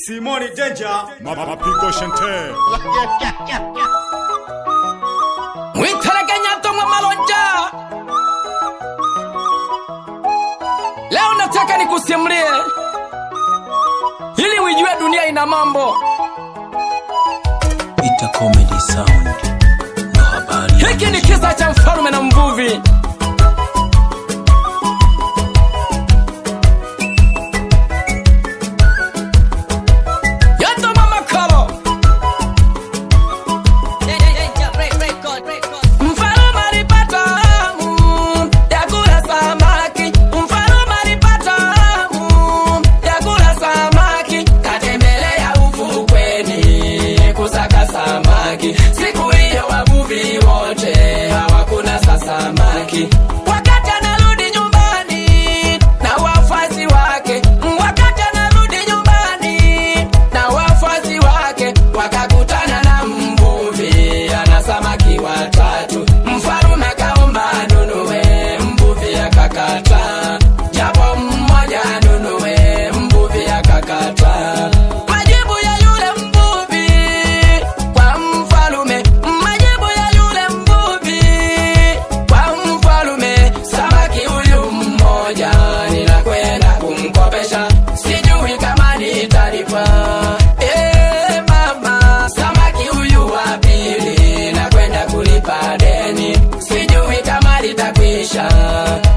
Simoni Danger Mapigo Shante Mwitareganya tonga malonja. Leo nataka nikusimulie ili ujue dunia ina mambo. Ita comedy sound na habari. Hiki ni kisa cha mfalme na mvuvi. Siku hiyo wavuvi wote hawakuna samaki. Wakati anarudi nyumbani na wafuasi wake, wakati anarudi nyumbani na wafuasi wake, wakakutana na mvuvi ana samaki watatu. Mfalme akaomba anunue, mvuvi akakataa. Japo mmoja anunue, mvuvi akakataa.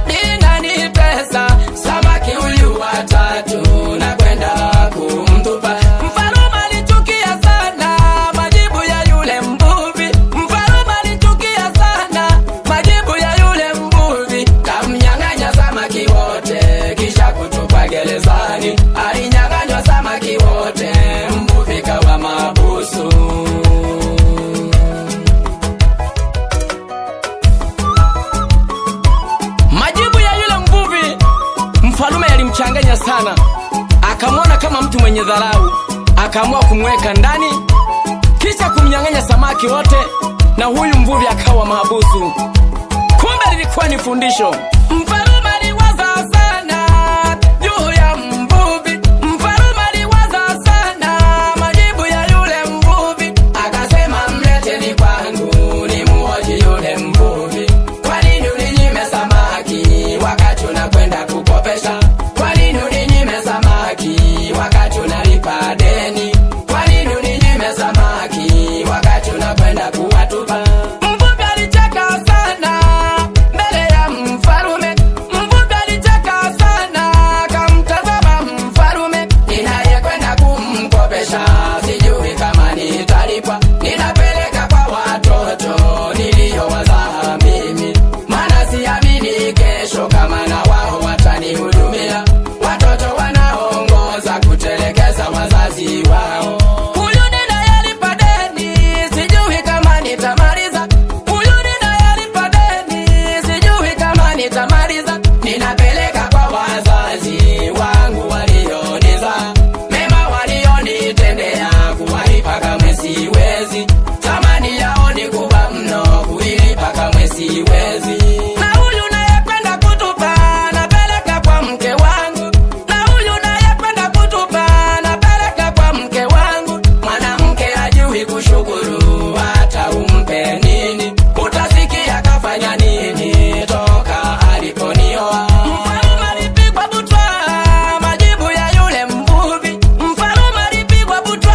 Nina pesa samaki huyu watatu na kwenda kumtupa. Mfalme alichukia sana majibu ya yule mvuvi. Mfalme alichukia sana majibu ya yule mvuvi. Kamnyang'anya samaki wote kisha kutupa gerezani. Alinyang'anywa samaki wote, mvuvi kawa mahabusu. Mfalme alimchanganya sana, akamwona kama mtu mwenye dharau, akaamua kumweka ndani kisha kumnyang'anya samaki wote, na huyu mvuvi akawa mahabusu. Kumbe lilikuwa ni fundisho. Mfalme aliwaza sana juu ya mvuvi. Mfalme aliwaza sana majibu ya yule mvuvi. Akasema, mleteni kwangu nimuoji yule mvuvi. Kwa nini uninyime samaki wakati unakwenda kukopesha? Kwa nini uninyime samaki wakati unalipa deni? Kwa nini uninyime samaki wakati unakwenda kuwatupa? Mvuvi alicheka sana mbele ya mfalme. Mvuvi alicheka sana, kamtazama mfalme. Ninayekwenda kumkopesha sijui kama nitalipwa. Ninapeleka kwa watoto niliowazaa mimi, maana siamini kesho kama na wao watanihudumia. Watoto wanaongoza kutelekeza wazazi wao. Huyu ninayelipa deni sijui kama nitamaliza. Huyu ninayelipa deni sijui kama nitamaliza. Ninapeleka kwa wazazi wangu walionizaa, mema walionitendea kuwalipa kamwe siwezi. Thamani yao ni kubwa mno, kuilipa kamwe siwezi. Na huyu nayekwenda kutupa napeleka kwa mke wangu. Na huyu nayekwenda kutupa napeleka kwa mke wangu. Mwanamke hajui kushukuru hata umpe nini. Utasikia kafanya nini toka aliponioa. Mfalme alipigwa butwa majibu ya yule mvuvi. Mfalme alipigwa butwa,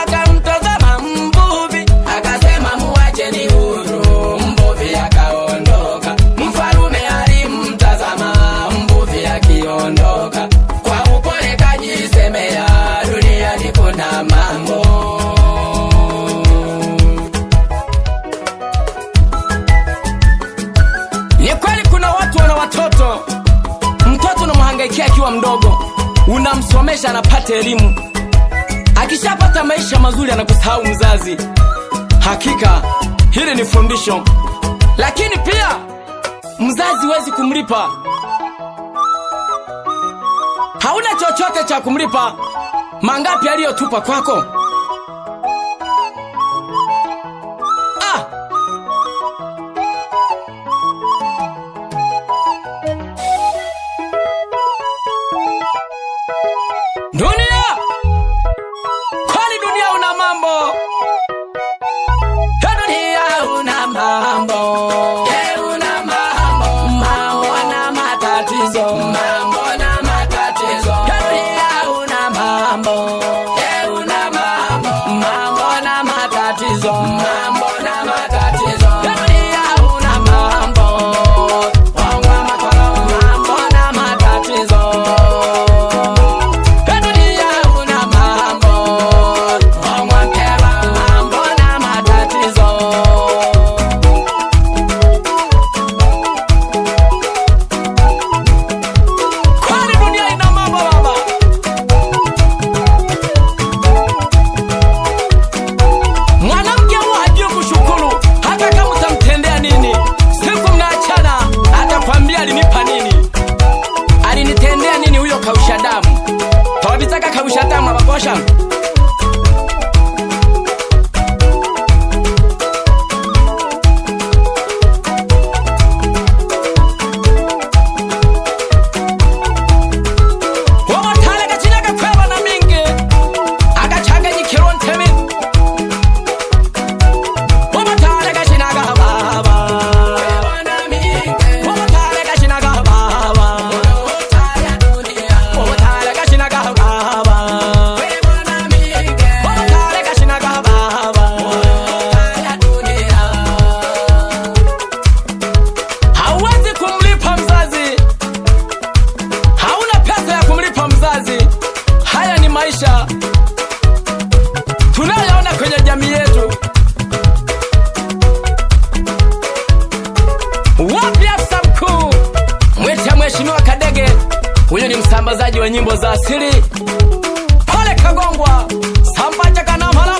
akamtazama mvuvi. Akasema, muacheni huru. Mvuvi akaondoka. Mfalme alimtazama mvuvi akiondoka. Kwa upole kajisemea, duniani kuna mambo. Ni kweli kuna watu wana watoto. Mtoto unamhangaikia akiwa mdogo, unamsomesha anapata elimu. Akishapata maisha mazuri anakusahau mzazi. Hakika hili ni fundisho. Lakini pia mzazi huwezi kumlipa. Hauna chochote cha kumlipa. Mangapi aliyotupa kwako? Dunia kosha. Tunayaona kwenye jamii yetu. Wapi afisa mkuu? Mwita Mheshimiwa Kadege. Huyo ni msambazaji wa nyimbo za asili pale Kagongwa, Sambaja Kanamhala.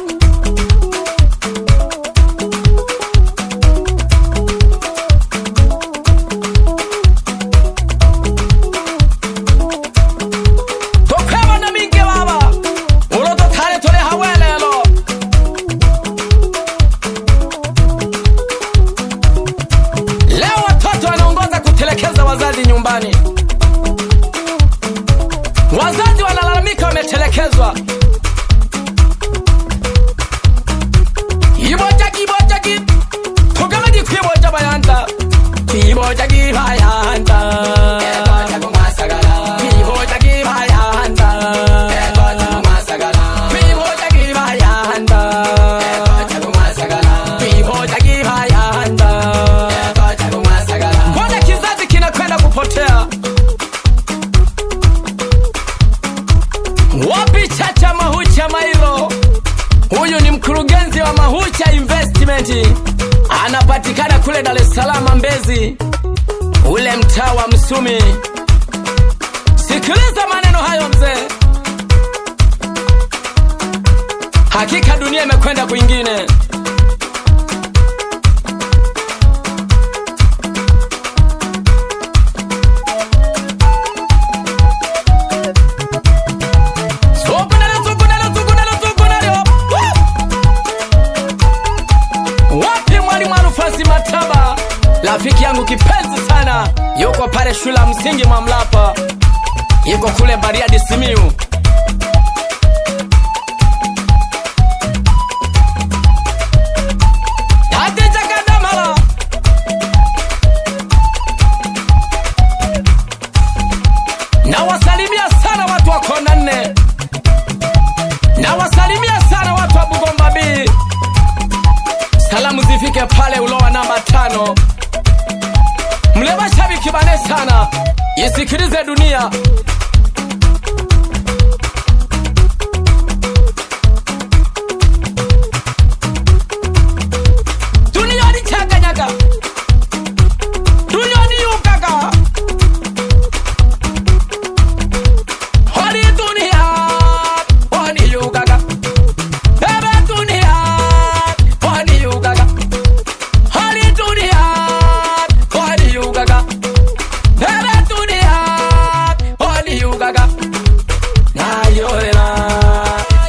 Wazazi nyumbani, wazazi wanalalamika wametelekezwa. Ibojagi tugamaji kwiboja bayanta, ibojagi bayanta, ibojagi masagala, ibojagi bayanta, ibojagi masagala, ibojagi bayanta, ibojagi masagala, ibojagi bayanta, ibojagi masagala. Mbona kizazi kinakwenda kupotea? Wapi Chacha Mahucha Mailo? Huyu ni mkurugenzi wa Mahucha Investment. Anapatikana kule Dar es Salaam Mbezi, ule mtaa wa Msumi. Sikiliza maneno hayo mzee. Hakika dunia imekwenda kwingine. Rafiki yangu kipenzi sana, yuko pale shule ya msingi Mamlapa, yuko kule Bariadi Simiyu. Hadija Kadamala, na wasalimia sana watu wa Kona 4, na wasalimia sana watu wa Bugomba B. Salamu zifike pale Ulowa namba 5. Mleba shabiki bane sana, isikilize dunia. Dunia ni changanyaga, dunia ni yukaga. Hori dunia, hori yukaga. Bebe dunia, hori yukaga. Hori dunia, hori yukaga. Bebe dunia, hori yukaga. Na yolela,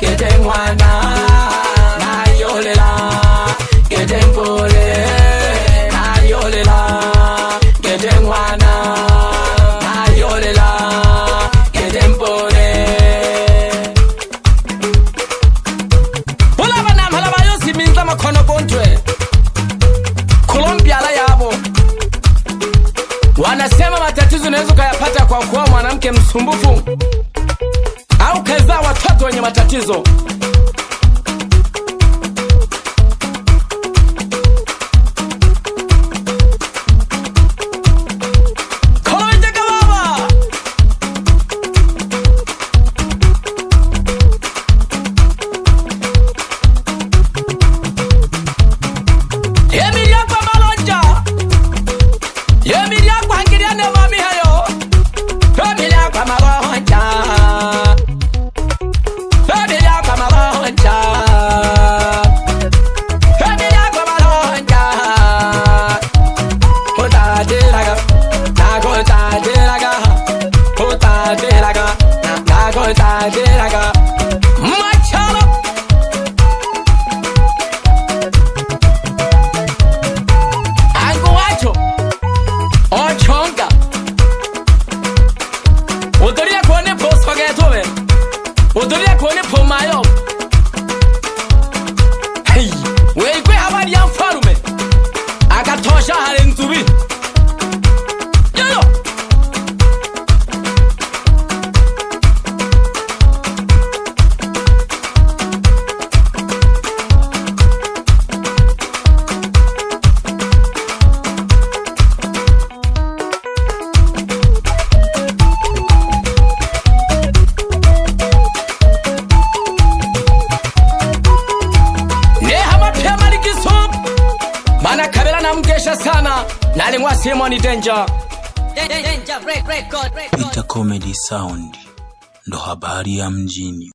kete mwana. Na yolela, kete mpole. Na yolela, kete mwana. Na yolela, kete mpole. Ulaba na mhalaba yosi minza makono kontwe. Colombia la yabo. Wanasema matatizo unaweza kuyapata kwa kuwa mwanamke msumbufu au kuzaa watoto wenye matatizo. Kama hudhuria kuone pomayo. Hey, wewe habari ya mfarume akatosha hale nzubi yoyo. Mana kabela na mgesha sana nale mwa Simon Danger Peter Comedy Sound ndo habari ya mjini.